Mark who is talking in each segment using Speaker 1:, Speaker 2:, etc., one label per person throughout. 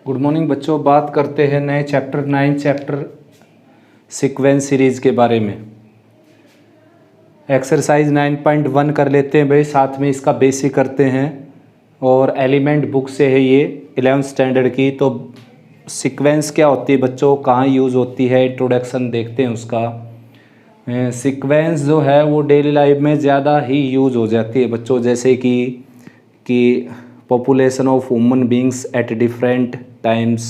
Speaker 1: Good morning बच्चों। बात करते हैं नए चैप्टर 9 चैप्टर सीक्वेंस सीरीज़ के बारे में। एक्सरसाइज 9.1 कर लेते हैं भाई, साथ में इसका बेसिक करते हैं। और एलिमेंट बुक से है ये 11th स्टैंडर्ड की। तो सीक्वेंस क्या होती है बच्चों, कहाँ यूज़ होती है, इंट्रोडक्शन देखते हैं उसका। सीक्वेंस जो है वो डेली लाइफ में ज़्यादा ही यूज़ हो जाती है बच्चों, जैसे कि population of human beings at different times,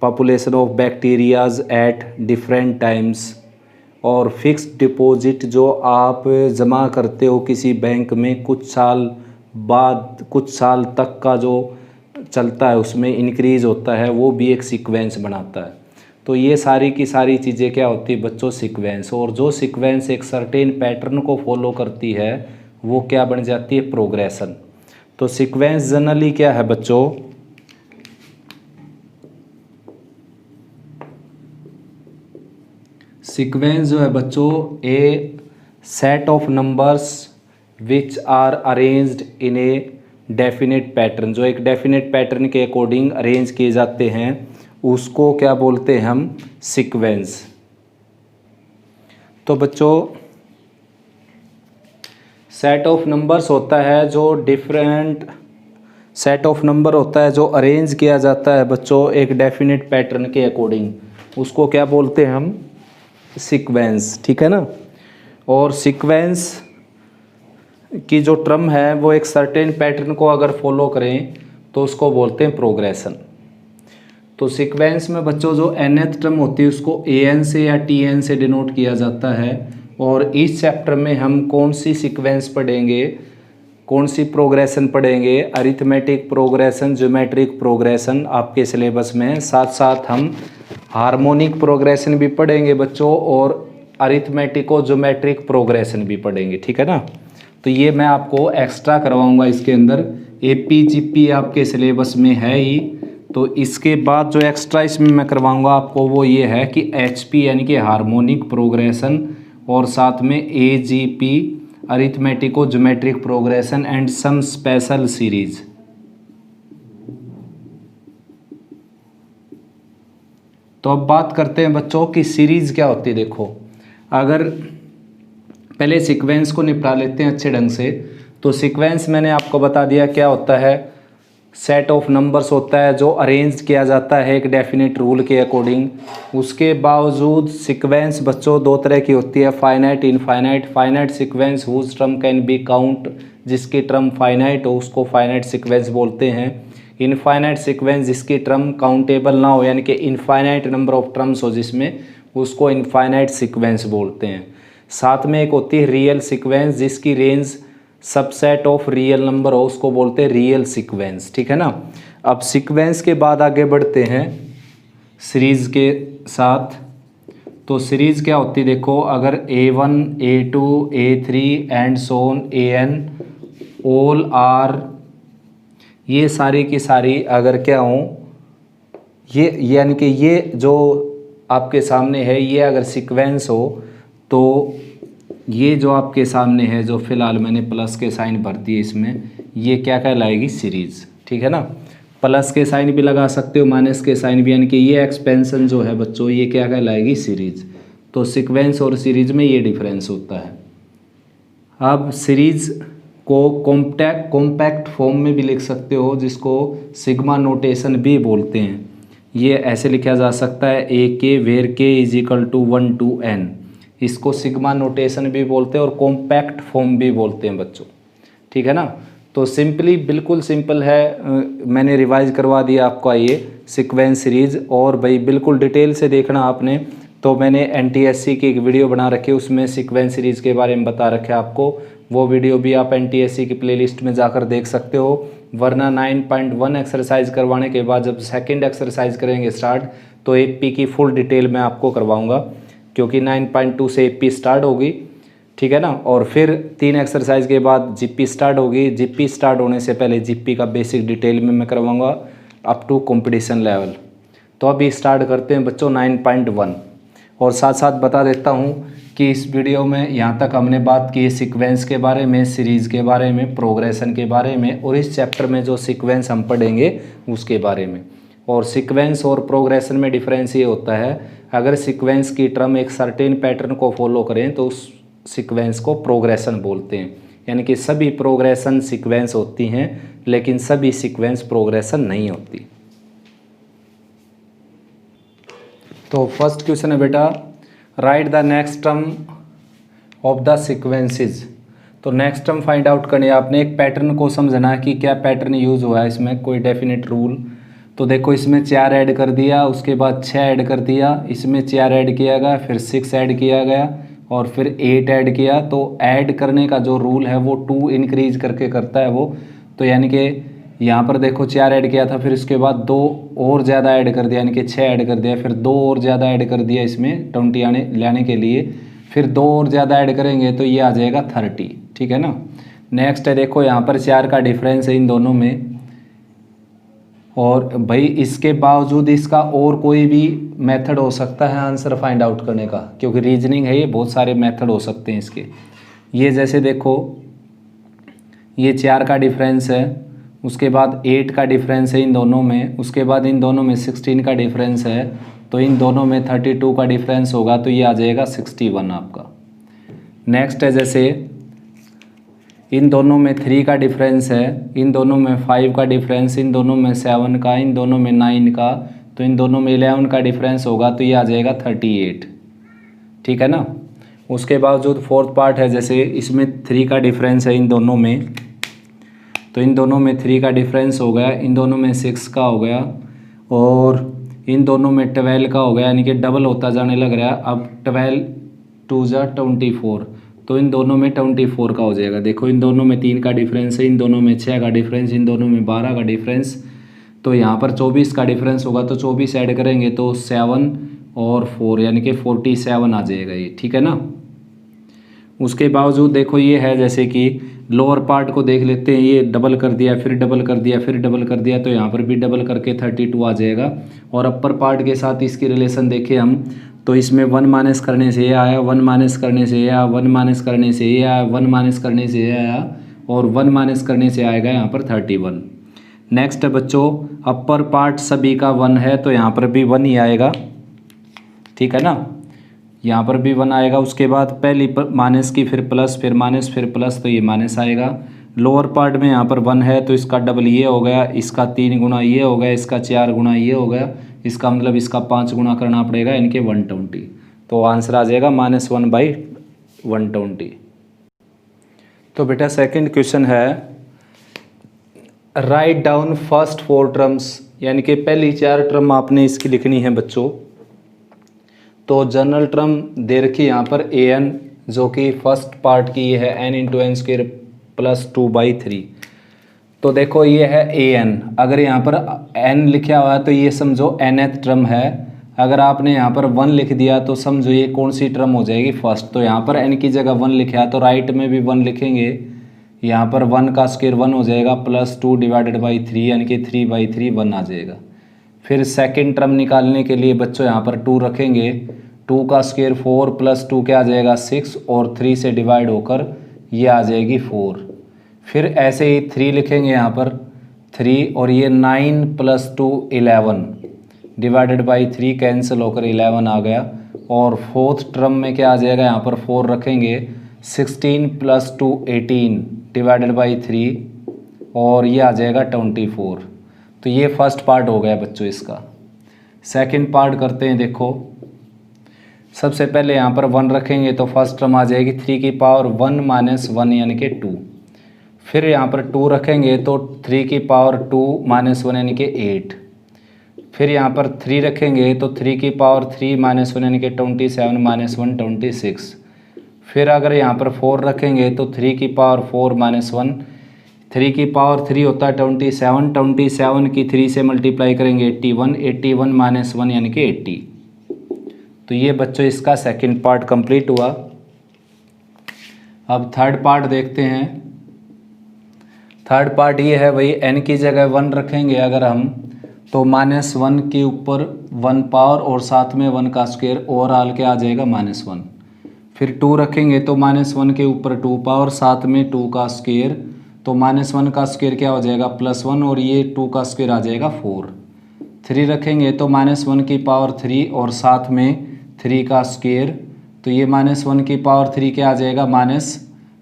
Speaker 1: population of bacterias at different times, और फिक्स्ड डिपॉजिट जो आप जमा करते हो किसी बैंक में कुछ साल बाद, कुछ साल तक का जो चलता है उसमें इंक्रीज होता है, वो भी एक सीक्वेंस बनाता है। तो ये सारी की सारी चीज़ें क्या होती है बच्चों, सीक्वेंस। और जो सीक्वेंस एक सर्टेन पैटर्न को फॉलो करती है वो क्या बन जाती है, प्रोग्रेशन। तो सीक्वेंस जनरली क्या है बच्चों, सीक्वेंस जो है बच्चों a set of numbers which are arranged in a definite pattern, जो एक डेफिनेट पैटर्न के अकॉर्डिंग अरेंज किए जाते हैं उसको क्या बोलते हैं हम, सीक्वेंस। तो बच्चों सेट ऑफ नंबर्स होता है जो डिफरेंट सेट ऑफ नंबर होता है जो अरेंज किया जाता है बच्चों एक डेफिनेट पैटर्न के अकॉर्डिंग, उसको क्या बोलते हैं हम, सीक्वेंस। ठीक है ना। और सीक्वेंस की जो टर्म है वो एक सर्टेन पैटर्न को अगर फॉलो करें तो उसको बोलते हैं प्रोग्रेशन। तो सीक्वेंस में बच्चों जो nth टर्म होती है उसको an से या tn से डिनोट किया जाता है। और इस चैप्टर में हम कौन सी सीक्वेंस पढ़ेंगे, कौन सी प्रोग्रेशन पढ़ेंगे, अरिथमेटिक प्रोग्रेशन, ज्योमेट्रिक प्रोग्रेशन आपके सिलेबस में। साथ साथ हम हार्मोनिक प्रोग्रेशन भी पढ़ेंगे बच्चों और अरिथमेटिक और ज्योमेट्रिक प्रोग्रेशन भी पढ़ेंगे। ठीक है ना। तो ये मैं आपको एक्स्ट्रा करवाऊंगा इसके अंदर। APGP आपके सिलेबस में है ही, तो इसके बाद जो एक्स्ट्रा इसमें मैं करवाऊंगा आपको वो ये है कि HP यानी कि हार्मोनिक प्रोग्रेशन, और साथ में AGP arithmetico geometric progression and some special series. तो अब बात करते हैं बच्चों कि सीरीज क्या होती है। देखो, अगर पहले सीक्वेंस को निपटा लेते हैं अच्छे ढंग से। तो सीक्वेंस मैंने आपको बता दिया क्या होता है, सेट ऑफ नंबर्स होता है जो अरेंज किया जाता है एक डेफिनेट रूल के अकॉर्डिंग। उसके बावजूद सीक्वेंस बच्चों दो तरह की होती है, finite, infinite. Finite sequence whose term can be count, जिसकी टर्म फाइनाइट हो उसको फाइनाइट सीक्वेंस बोलते हैं। इनफाइनाइट सीक्वेंस जिसकी टर्म काउंटेबल ना हो, यानी कि इनफाइनाइट नंबर ऑफ टर्म्स हो जिसमें, उसको इनफाइनाइट सीक्वेंस बोलते हैं। साथ में एक होती है रियल सीक्वेंस जिसकी range subset of real number हो, उसको बोलते हैं रियल सीक्वेंस। ठीक है ना। अब सीक्वेंस के बाद आगे बढ़ते हैं सीरीज के साथ। तो सीरीज क्या होती है देखो, अगर A1 A2 A3 and so on AN all are, ये सारी की सारी अगर क्या हो, ये यानी कि ये जो आपके सामने है ये अगर सीक्वेंस हो, तो ये जो आपके सामने है जो फिलहाल मैंने प्लस के साइन भर दिए इसमें, ये क्या कहलाएगी, सीरीज। ठीक है ना। प्लस के साइन भी लगा सकते हो, माइनस के साइन भी, यानी कि ये एक्सपेंशन जो है बच्चों ये क्या कहलाएगी, सीरीज। तो सीक्वेंस और सीरीज में ये डिफरेंस होता है। अब सीरीज को कॉम्पैक्ट फॉर्म में भी लिख सकते हो जिसको सिग्मा नोटेशन भी बोलते हैं। ये ऐसे लिखा जा सकता है AK where K = 1 to N, इसको सिग्मा नोटेशन भी बोलते हैं और कॉम्पैक्ट फॉर्म भी बोलते हैं बच्चों। ठीक है ना। तो सिंपली बिल्कुल सिंपल है, मैंने रिवाइज करवा दिया आपको ये सीक्वेंस सीरीज। और भाई बिल्कुल डिटेल से देखना आपने, तो मैंने NTSC की एक वीडियो बना रखी है उसमें सीक्वेंस सीरीज के बारे में बता रखे आपको। वो वीडियो भी आप NTSC की प्लेलिस्ट में जाकर देख सकते हो। वरना 9.1 एक्सरसाइज करवाने के बाद जब सेकेंड एक्सरसाइज करेंगे स्टार्ट, तो AP की फुल डिटेल मैं आपको करवाऊँगा, क्योंकि 9.2 से AP स्टार्ट होगी। ठीक है ना। और फिर 3 एक्सरसाइज के बाद GP स्टार्ट होगी। GP स्टार्ट होने से पहले GP का बेसिक डिटेल में मैं करवाऊंगा अप टू कंपटीशन लेवल। तो अभी स्टार्ट करते हैं बच्चों 9.1। और साथ साथ बता देता हूँ कि इस वीडियो में यहाँ तक हमने बात की सीक्वेंस के बारे में, सीरीज़ के बारे में, प्रोग्रेशन के बारे में, और इस चैप्टर में जो सीक्वेंस हम पढ़ेंगे उसके बारे में। और सीक्वेंस और प्रोग्रेशन में डिफरेंस ये होता है, अगर सीक्वेंस की टर्म एक सर्टेन पैटर्न को फॉलो करें तो उस सीक्वेंस को प्रोग्रेशन बोलते हैं। यानी कि सभी प्रोग्रेशन सीक्वेंस होती हैं लेकिन सभी सीक्वेंस प्रोग्रेशन नहीं होती। तो फर्स्ट क्वेश्चन है बेटा, right the next term of the sequences. तो नेक्स्ट टर्म फाइंड आउट करनी है आपने, एक पैटर्न को समझना है कि क्या पैटर्न यूज़ हुआ है, इसमें कोई डेफिनेट रूल। तो देखो इसमें 4 ऐड कर दिया, उसके बाद 6 ऐड कर दिया, इसमें 4 ऐड किया गया, फिर 6 ऐड किया गया और फिर 8 ऐड किया। तो ऐड करने का जो रूल है वो 2 इंक्रीज करके करता है वो। तो यानी कि यहाँ पर देखो 4 ऐड किया था, फिर उसके बाद 2 और ज़्यादा ऐड कर दिया, यानी कि 6 ऐड कर दिया, फिर 2 और ज़्यादा ऐड कर दिया इसमें 20 लाने के लिए, फिर 2 और ज़्यादा ऐड करेंगे तो ये आ जाएगा 30। ठीक है ना। नेक्स्ट है देखो यहाँ पर 4 का डिफरेंस है इन दोनों में, और भाई इसके बावजूद इसका और कोई भी मेथड हो सकता है आंसर फाइंड आउट करने का, क्योंकि रीजनिंग है ये, बहुत सारे मेथड हो सकते हैं इसके। ये जैसे देखो ये 4 का डिफरेंस है, उसके बाद 8 का डिफरेंस है इन दोनों में, उसके बाद इन दोनों में 16 का डिफरेंस है, तो इन दोनों में 32 का डिफरेंस होगा, तो ये आ जाएगा 61 आपका। नेक्स्ट है जैसे इन दोनों में 3 का डिफरेंस है, इन दोनों में 5 का डिफरेंस, इन दोनों में 7 का, इन दोनों में 9 का, तो इन दोनों में 11 का डिफरेंस होगा, तो ये आ जाएगा 38। ठीक है ना। उसके बावजूद फोर्थ पार्ट है, जैसे इसमें 3 का डिफरेंस है इन दोनों में, तो इन दोनों में 3 का डिफरेंस हो गया, इन दोनों में 6 का हो गया, और इन दोनों में 12 का हो गया, यानी कि डबल होता जाने लग रहा है। अब 12 2 जा 24, तो इन दोनों में 24 का हो जाएगा। देखो इन दोनों में 3 का डिफरेंस है, इन दोनों में 6 का डिफरेंस, इन दोनों में 12 का डिफरेंस, तो यहाँ पर 24 का डिफरेंस होगा, तो 24 ऐड करेंगे तो 7 और 4 यानी कि 47 आ जाएगा ये। ठीक है ना। उसके बावजूद देखो ये है जैसे कि लोअर पार्ट को देख लेते हैं, ये डबल कर दिया, फिर डबल कर दिया, फिर डबल कर दिया, तो यहाँ पर भी डबल करके 32 आ जाएगा। और अपर पार्ट के साथ इसकी रिलेशन देखें हम, तो इसमें 1 माइनस करने से ये आया, 1 माइनस करने से ये आया, 1 माइनस करने से ये आया, 1 माइनस करने से ये आया, और 1 माइनस करने से आएगा यहाँ पर 31। नेक्स्ट है बच्चों, अपर पार्ट सभी का 1 है, तो यहाँ पर भी 1 ही आएगा। ठीक है ना, यहाँ पर भी 1 आएगा। उसके बाद पहली माइनस की, फिर प्लस, फिर माइनस, फिर प्लस, तो ये माइनस आएगा। लोअर पार्ट में यहाँ पर 1 है, तो इसका डबल ये हो गया, इसका 3 गुना ये हो गया, इसका 4 गुना ये हो गया, इसका मतलब इसका 5 गुना करना पड़ेगा, इनके 120। तो आंसर आ जाएगा -1/120। तो बेटा सेकंड क्वेश्चन है, राइट डाउन फर्स्ट 4 टर्म्स, यानी कि पहली 4 टर्म आपने इसकी लिखनी है बच्चों। तो जनरल टर्म दे रखी यहाँ पर an, जो कि फर्स्ट पार्ट की ये है n×n² + 2/3। तो देखो ये है an, अगर यहाँ पर n लिखा हुआ है तो ये समझो nth टर्म है। अगर आपने यहाँ पर 1 लिख दिया तो समझो ये कौन सी टर्म हो जाएगी, फर्स्ट। तो यहाँ पर n की जगह 1 लिखा है, तो राइट में भी 1 लिखेंगे, यहाँ पर 1 का स्क्वायर 1 हो जाएगा, +2/3 यानी कि 3/3 1 आ जाएगा। फिर सेकंड टर्म निकालने के लिए बच्चों यहाँ पर 2 रखेंगे, 2 का स्क्वायर 4 + 2 क्या आ जाएगा 6, और 3 से डिवाइड होकर ये आ जाएगी 4। फिर ऐसे ही 3 लिखेंगे यहाँ पर 3, और ये 9 + 2 11/3 कैंसिल होकर 11 आ गया। और फोर्थ टर्म में क्या आ जाएगा, यहाँ पर 4 रखेंगे, 16 + 2 18/3, और ये आ जाएगा 24। तो ये फर्स्ट पार्ट हो गया बच्चों इसका। सेकंड पार्ट करते हैं। देखो सबसे पहले यहाँ पर 1 रखेंगे तो फर्स्ट टर्म आ जाएगी 3 की पावर 1 - 1 यानी कि 2। फिर यहाँ पर 2 रखेंगे तो 3 की पावर 2 - 1 यानी कि 8। फिर यहाँ पर 3 रखेंगे तो 3 की पावर 3 - 1 यानी कि 27 - 1 26। फिर अगर यहाँ पर 4 रखेंगे तो 3 की पावर 4 - 1, 3 की पावर 3 होता है 27, 27 की 3 से मल्टीप्लाई करेंगे 81, 81 - 1 यानी कि 80। तो ये बच्चों इसका सेकंड पार्ट कंप्लीट हुआ। अब थर्ड पार्ट देखते हैं। थर्ड पार्ट ये है, वही n की जगह 1 रखेंगे अगर हम, तो -1 के ऊपर 1 पावर और साथ में 1 का स्क्वायर, ओवरऑल क्या आ जाएगा -1। फिर 2 रखेंगे तो -1 के ऊपर 2 पावर, साथ में 2 का स्क्वायर, तो -1 का स्क्वायर क्या हो जाएगा +1 और ये 2 का स्क्वायर आ जाएगा 4। 3 रखेंगे तो -1 की पावर 3 और साथ में 3 का स्क्वायर, तो ये -1 की पावर 3 क्या आ जाएगा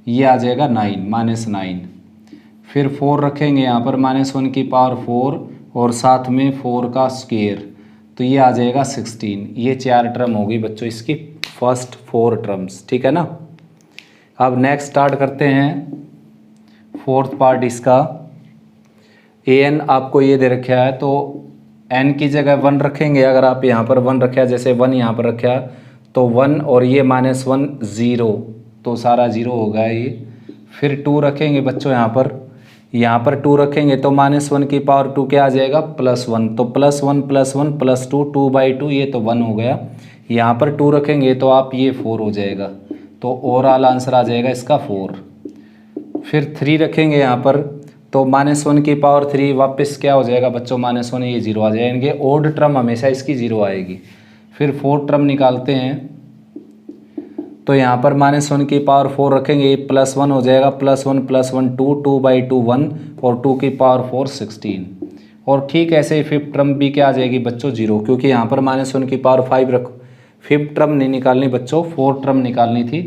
Speaker 1: ये आ जाएगा 9। फिर 4 रखेंगे यहाँ पर -1 की पावर 4 और साथ में 4 का स्क्वायर, तो ये आ जाएगा 16। ये 4 टर्म होगी बच्चों इसकी फर्स्ट 4 टर्म्स, ठीक है ना। अब नेक्स्ट स्टार्ट करते हैं फोर्थ पार्ट इसका। an आपको ये दे रखा है तो n की जगह 1 रखेंगे। अगर आप यहाँ पर 1 रखा, जैसे 1 यहाँ पर रखा तो 1 और ये -1 0, तो सारा 0 होगा ये। फिर 2 रखेंगे बच्चों यहाँ पर 2 रखेंगे तो -1 की पावर 2 क्या आ जाएगा +1, तो +1 +1 +2 2/2, ये तो 1 हो गया। यहाँ पर 2 रखेंगे तो आप ये 4 हो जाएगा, तो ओवरऑल आंसर आ जाएगा इसका 4। फिर 3 रखेंगे यहाँ पर तो -1 की पावर 3 वापस क्या हो जाएगा बच्चों -1, ये 0 आ जाएंगे। ओड टर्म हमेशा इसकी 0 आएगी। फिर 4 टर्म निकालते हैं तो यहाँ पर -1 की पावर 4 रखेंगे, ये +1 हो जाएगा, +1 +1 2 2/2 1 और 2 की पावर 4 16। और ठीक ऐसे ही 5th टर्म भी क्या आ जाएगी बच्चों 0, क्योंकि यहाँ पर -1 की पावर 5 रखो। 5th टर्म नहीं निकालनी बच्चों, 4th टर्म निकालनी थी,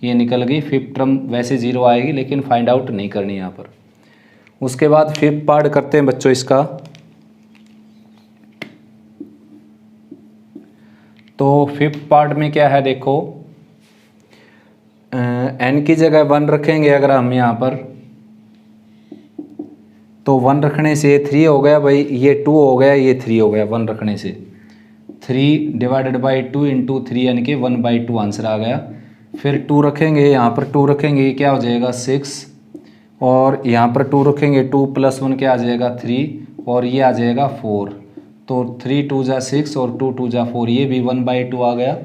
Speaker 1: ये निकल गई। 5th टर्म वैसे 0 आएगी लेकिन फाइंड आउट नहीं करनी यहाँ पर। उसके बाद 5th पार्ट करते हैं बच्चों इसका। तो 5th पार्ट में क्या है देखो, n की जगह 1 रखेंगे अगर हम यहाँ पर, तो 1 रखने से 3 हो गया भाई, ये 2 हो गया, ये 3 हो गया। 1 रखने से 3 / 2 × 3 यानी कि 1/2 आंसर आ गया। फिर 2 रखेंगे यहाँ पर, 2 रखेंगे ये क्या हो जाएगा 6, और यहाँ पर 2 रखेंगे 2 + 1 क्या आ जाएगा 3 और ये आ जाएगा 4, तो 3 2 × 6 और 2 2 × 4, ये भी 1/2 आ गया।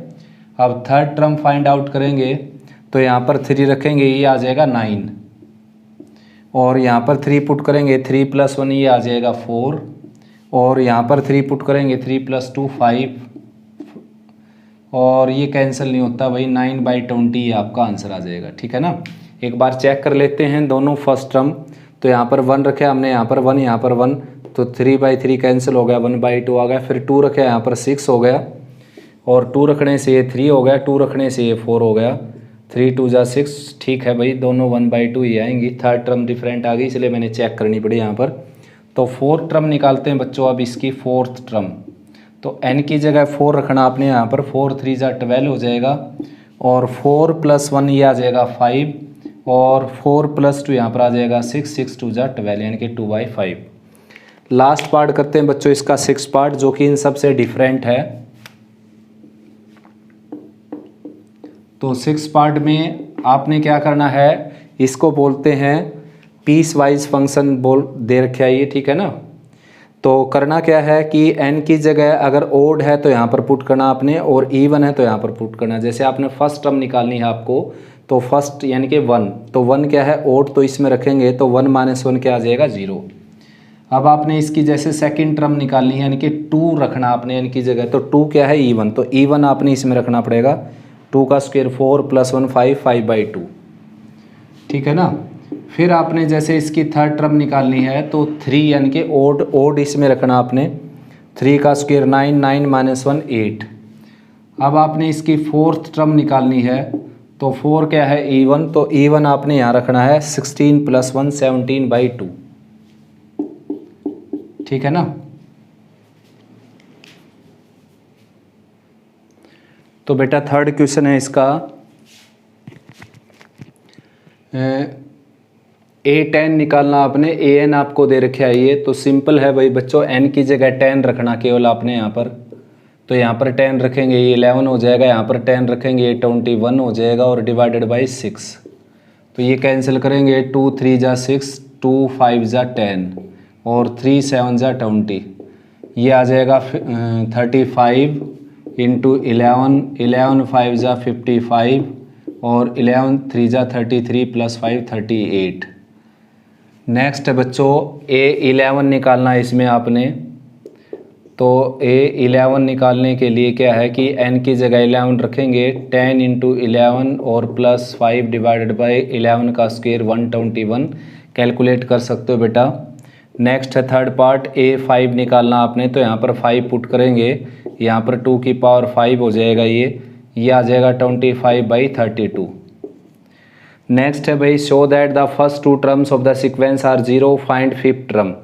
Speaker 1: अब 3rd टर्म फाइंड आउट करेंगे तो यहाँ पर 3 रखेंगे, ये आ जाएगा 9, और यहाँ पर 3 पुट करेंगे, 3 + 1 ये आ जाएगा 4, और यहाँ पर 3 पुट करेंगे, 3 + 2 5, और ये कैंसिल नहीं होता भाई, 9/20 ये आपका आंसर आ जाएगा, ठीक है ना। एक बार चेक कर लेते हैं दोनों फर्स्ट टर्म। तो यहाँ पर 1 रखे हमने, यहाँ पर 1, यहाँ पर 1, तो 3/3 कैंसिल हो गया, 1/2 आ गया। फिर 2 रखे, यहाँ पर 6 हो गया, और 2 रखने से ये 3 हो गया, 2 रखने से ये 4 हो गया। 3 2 × 6, ठीक है भाई, दोनों 1/2 ही आएंगी। 3rd टर्म डिफरेंट आ गई, इसलिए मैंने चेक करनी पड़ी यहाँ पर। तो 4th टर्म निकालते हैं बच्चों अब इसकी 4th टर्म। तो n की जगह 4 रखना आपने, यहाँ पर 4 3 × 12 हो जाएगा, और 4 + 1 ये आ जाएगा 5, और 4 + 2 यहाँ पर आ जाएगा 6 6 2 × 12 यानी कि 2/5। लास्ट पार्ट करते हैं बच्चों इसका 6th पार्ट, जो कि इन सब से डिफरेंट है। तो 6th पार्ट में आपने क्या करना है, इसको बोलते हैं पीस वाइज फंक्शन दे रखा है ये, ठीक है ना। तो करना क्या है कि n की जगह अगर ओड है तो यहाँ पर पुट करना आपने, और इवन है तो यहाँ पर पुट करना। जैसे आपने फर्स्ट टर्म निकालनी है आपको, तो फर्स्ट यानी कि 1, तो 1 क्या है ओड, तो इसमें रखेंगे तो 1 - 1 क्या आ जाएगा 0। अब आपने इसकी जैसे सेकंड टर्म निकालनी है, यानी कि 2 रखना आपने n की जगह, तो 2 क्या है इवन, तो इवन आपने इसमें रखना पड़ेगा। 2 का स्क्वायर 4 + 1 5 5/2, ठीक है ना। फिर आपने जैसे इसकी 3rd टर्म निकालनी है तो 3 यानी कि ओड इसमें रखना आपने। 3 का स्क्वायर 9 9 - 1 8। अब आपने इसकी 4th टर्म निकालनी है, तो 4 क्या है इवन, तो इवन आपने यहाँ रखना है 16 + 1 17/2, ठीक है ना। तो बेटा 3rd क्वेश्चन है इसका, A10 निकालना आपने। an आपको दे रखा है ये, तो सिंपल है भाई बच्चों, n की जगह 10 रखना केवल आपने यहाँ पर। तो यहाँ पर 10 रखेंगे, ये 11 हो जाएगा, यहाँ पर 10 रखेंगे, ये 21 हो जाएगा, और /6। तो ये कैंसिल करेंगे, 2 3 × 6 2 5 × 10 और 3 7 × 20, ये आ जाएगा 35 × 11 11 5 × 55 और 11 3 × 33 + 5 38। नेक्स्ट है बच्चों A11 निकालना है इसमें आपने। तो A11 निकालने के लिए क्या है कि n की जगह 11 रखेंगे, 10 इंटू 11 और प्लस 5 डिवाइडेड बाई 11 का स्क्वायर 121 कैलकुलेट कर सकते हो बेटा। नेक्स्ट है थर्ड पार्ट, A5 निकालना आपने, तो यहाँ पर 5 पुट करेंगे, यहाँ पर 2 की पावर 5 हो जाएगा, ये आ जाएगा 25/32। नेक्स्ट है भाई, show that the first 2 terms of the sequence are 0, find fifth term.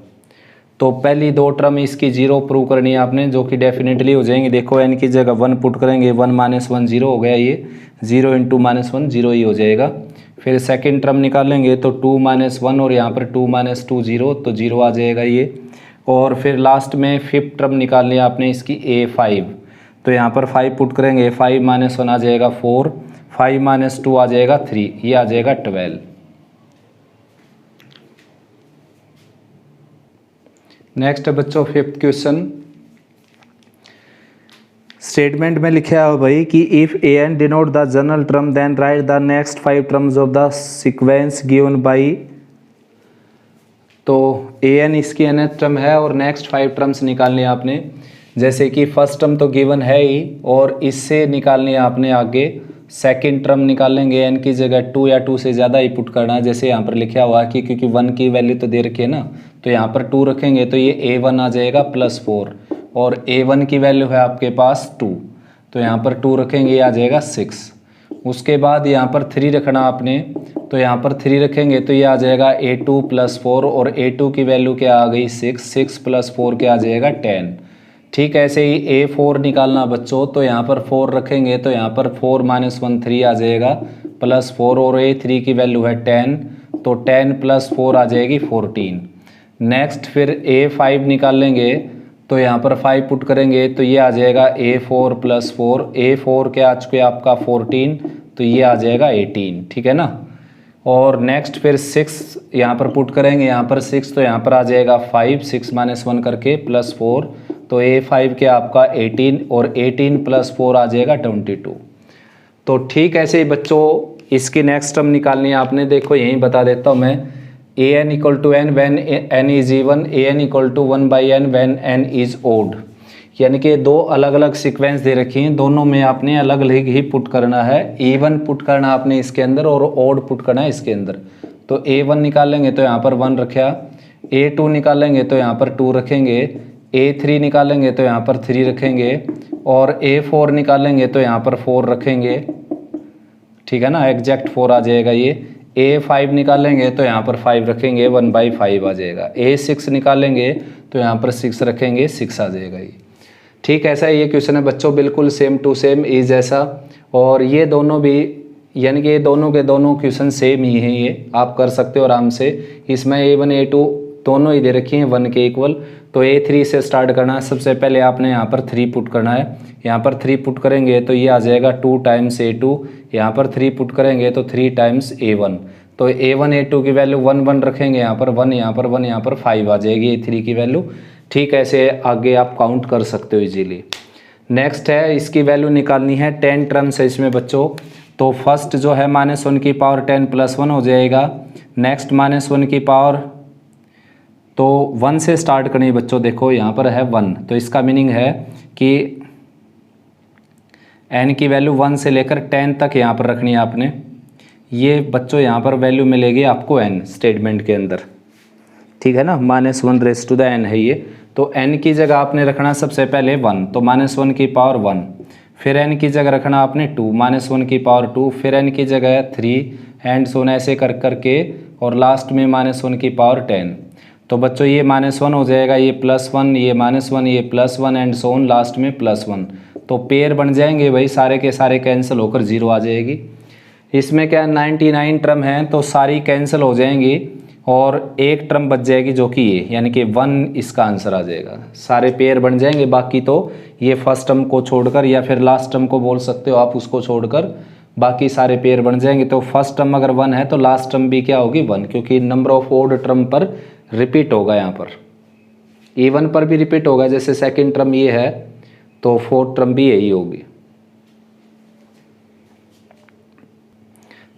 Speaker 1: तो पहली 2 टर्म इसकी 0 प्रूव करनी है आपने, जो कि डेफिनेटली हो जाएंगी। देखो n की जगह 1 पुट करेंगे, 1 - 1 0 हो गया, ये 0 इंटू -1 0 ही हो जाएगा। फिर सेकंड टर्म निकालेंगे तो 2 - 1 और यहाँ पर 2 - 2 0, तो 0 आ जाएगा ये। और फिर लास्ट में फिफ्थ टर्म निकालनी है आपने इसकी A5, तो यहाँ पर 5 पुट करेंगे, 5 - 1 आ जाएगा 4, 5 - 2 आ जाएगा 3, ये आ जाएगा 12। नेक्स्ट है बच्चों फिफ्थ क्वेश्चन। स्टेटमेंट में लिखा है भाई कि if an denote the general term then write the next 5 terms of the sequence given by. तो an इसकी nth टर्म है और नेक्स्ट 5 टर्म्स निकालनी है आपने। जैसे कि फर्स्ट टर्म तो गिवन है ही, और इससे निकालनी है आपने आगे सेकंड टर्म निकालेंगे, n की जगह 2 या 2 से ज़्यादा ही पुट करना है। जैसे यहाँ पर लिखा हुआ है कि क्योंकि 1 की वैल्यू तो दे रखी है ना, तो यहाँ पर 2 रखेंगे तो ये A1 आ जाएगा +4, और A1 की वैल्यू है आपके पास 2, तो यहाँ पर 2 रखेंगे, ये आ जाएगा 6। उसके बाद यहाँ पर 3 रखना आपने, तो यहाँ पर 3 रखेंगे तो ये आ जाएगा A2 +4, और A2 की वैल्यू क्या आ गई 6, 6 + 4 क्या आ जाएगा 10। ठीक ऐसे ही A4 निकालना बच्चों, तो यहाँ पर 4 रखेंगे तो यहाँ पर 4 - 1 3 आ जाएगा +4, और A3 की वैल्यू है 10, तो 10 + 4 आ जाएगी 14। नेक्स्ट फिर A5 निकाल लेंगे, तो यहाँ पर 5 पुट करेंगे तो ये आ जाएगा A4 + 4, A4 क्या आ चुके आपका 14, तो ये आ जाएगा 18, ठीक है ना। और नेक्स्ट फिर 6 यहाँ पर पुट करेंगे, यहाँ पर 6, तो यहाँ पर आ जाएगा 5, 6 - 1 करके +4, तो A5 क्या आपका 18, और 18 + 4 आ जाएगा 22। तो ठीक ऐसे ही बच्चों इसकी नेक्स्ट टर्म निकालनी है आपने। देखो यहीं बता देता हूँ मैं, an = n when n is even, an = 1/n when n is odd। यानी कि 2 अलग अलग सीक्वेंस दे रखी हैं, दोनों में आपने अलग अलग ही पुट करना है। A1 पुट करना आपने इसके अंदर और odd पुट करना है इसके अंदर। तो A1 निकालेंगे तो यहाँ पर 1 रखा, A2 निकालेंगे तो यहाँ पर 2 रखेंगे, A3 निकालेंगे तो यहाँ पर 3 रखेंगे, और A4 निकालेंगे तो यहाँ पर 4 रखेंगे, ठीक है ना, एग्जैक्ट 4 आ जाएगा ये। A5 निकालेंगे तो यहाँ पर 5 रखेंगे, 1/5 आ जाएगा। A6 निकालेंगे तो यहाँ पर 6 रखेंगे, 6 आ जाएगा ये। ठीक ऐसा ये क्वेश्चन है बच्चों, बिल्कुल सेम टू सेम इज ऐसा। और ये दोनों भी, यानी कि ये दोनों के दोनों क्वेश्चन सेम ही हैं, ये आप कर सकते हो आराम से। इसमें A1 A2 दोनों ही दे रखी हैं 1 के इक्वल। तो A3 से स्टार्ट करना है। सबसे पहले आपने यहाँ पर 3 पुट करना है, यहाँ पर 3 पुट करेंगे तो ये आ जाएगा 2 टाइम्स A2, यहाँ पर 3 पुट करेंगे तो 3 टाइम्स A1। तो A1 A2 की वैल्यू 1 1 रखेंगे, यहाँ पर 1, यहाँ पर 1, यहाँ पर 5 आ जाएगी A3 की वैल्यू। ठीक ऐसे आगे आप काउंट कर सकते हो इजीली। नेक्स्ट है इसकी वैल्यू निकालनी है, 10 टर्म्स है इसमें बच्चों। तो फर्स्ट जो है -1 की पावर 10 + 1 हो जाएगा। नेक्स्ट -1 की पावर, तो 1 से स्टार्ट करनी है बच्चों। देखो यहाँ पर है 1, तो इसका मीनिंग है कि n की वैल्यू 1 से लेकर 10 तक यहाँ पर रखनी है आपने। ये बच्चों यहाँ पर वैल्यू मिलेगी आपको n स्टेटमेंट के अंदर, ठीक है ना। -1n है ये। तो n की जगह आपने रखना सबसे पहले 1, तो -1 की पावर 1, फिर n की जगह रखना आपने 2, -1 की पावर 2, फिर n की जगह 3, एंड सोन ऐसे कर करके, और लास्ट में -1 की पावर 10। तो बच्चों ये -1 हो जाएगा, ये +1, ये -1, ये +1, एंड सोन लास्ट में +1। तो पेयर बन जाएंगे भाई, सारे के सारे कैंसिल होकर 0 आ जाएगी। इसमें क्या 99 टर्म हैं, तो सारी कैंसिल हो जाएंगी और एक टर्म बच जाएगी जो कि ये, यानी कि 1 इसका आंसर आ जाएगा। सारे पेयर बन जाएंगे, बाकी तो ये फर्स्ट टर्म को छोड़कर, या फिर लास्ट टर्म को बोल सकते हो आप, उसको छोड़कर बाकी सारे पेयर बन जाएंगे। तो फर्स्ट टर्म अगर 1 है तो लास्ट टर्म भी क्या होगी 1, क्योंकि नंबर ऑफ ओड टर्म पर रिपीट होगा। यहाँ पर इवन पर भी रिपीट होगा, जैसे सेकंड टर्म ये है तो फोर्थ टर्म भी यही होगी।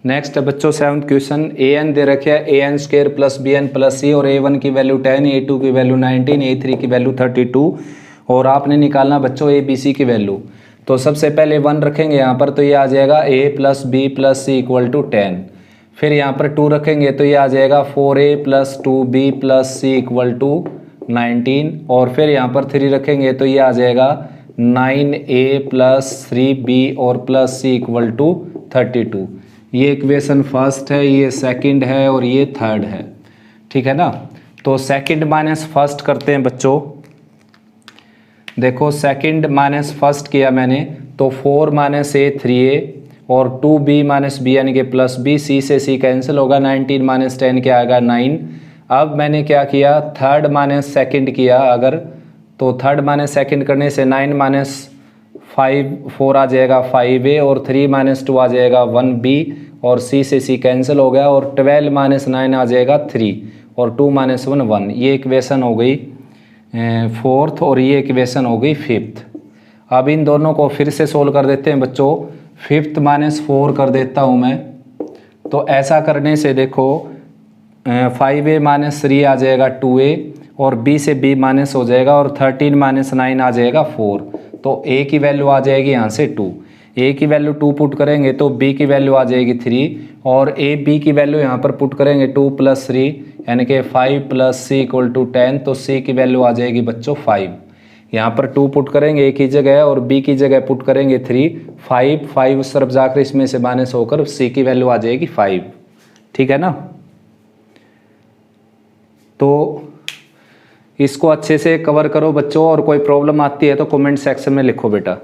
Speaker 1: नेक्स्ट है बच्चों 7th क्वेश्चन। an दे रखे है an² + bn + c, और a1 की वैल्यू 10, a2 की वैल्यू 19, a3 की वैल्यू 32, और आपने निकालना बच्चों ए बी सी की वैल्यू। तो सबसे पहले 1 रखेंगे यहाँ पर, तो ये आ जाएगा a plus b plus c equal to 10। फिर यहाँ पर 2 रखेंगे तो ये आ जाएगा 4a plus 2b plus c equal to 19। और फिर यहाँ पर 3 रखेंगे तो ये आ जाएगा 9a प्लस 3b और प्लस सी इक्वल टू 32। ये इक्वेशन फर्स्ट है, ये सेकंड है और ये थर्ड है, ठीक है ना। तो सेकंड माइनस फर्स्ट करते हैं बच्चों। देखो सेकंड माइनस फर्स्ट किया मैंने, तो 4 माइनस ए 3a और 2b माइनस बी यानी कि प्लस बी, सी से सी कैंसिल होगा, 19 माइनस 10 क्या आएगा 9। अब मैंने क्या किया, थर्ड माइनस सेकंड किया अगर, तो थर्ड माइनस सेकंड करने से 9 माइनस 4 आ जाएगा 5a और 3 माइनस 2 आ जाएगा 1b और c से c कैंसिल हो गया और 12 माइनस 9 आ जाएगा 3 और 2 माइनस 1 1। ये इक्वेशन हो गई फोर्थ और ये इक्वेशन हो गई फिफ्थ। अब इन दोनों को फिर से सोल्व कर देते हैं बच्चों। फिफ्थ माइनस 4 कर देता हूँ मैं, तो ऐसा करने से देखो 5a माइनस 3 आ जाएगा 2a और b से b माइनस हो जाएगा और 13 माइनस 9 आ जाएगा 4। तो a की वैल्यू आ जाएगी यहाँ से 2, a की वैल्यू 2 पुट करेंगे तो b की वैल्यू आ जाएगी 3 और a b की वैल्यू यहाँ पर पुट करेंगे 2 प्लस 3 यानी कि 5 प्लस c इक्वल टू 10। तो c की वैल्यू आ जाएगी बच्चों 5। यहाँ पर 2 पुट करेंगे a की जगह और b की जगह पुट करेंगे 3। 5 उस तरफ जाकर इसमें से माइनस होकर c की वैल्यू आ जाएगी 5, ठीक है ना। तो इसको अच्छे से कवर करो बच्चों, और कोई प्रॉब्लम आती है तो कमेंट सेक्शन में लिखो बेटा।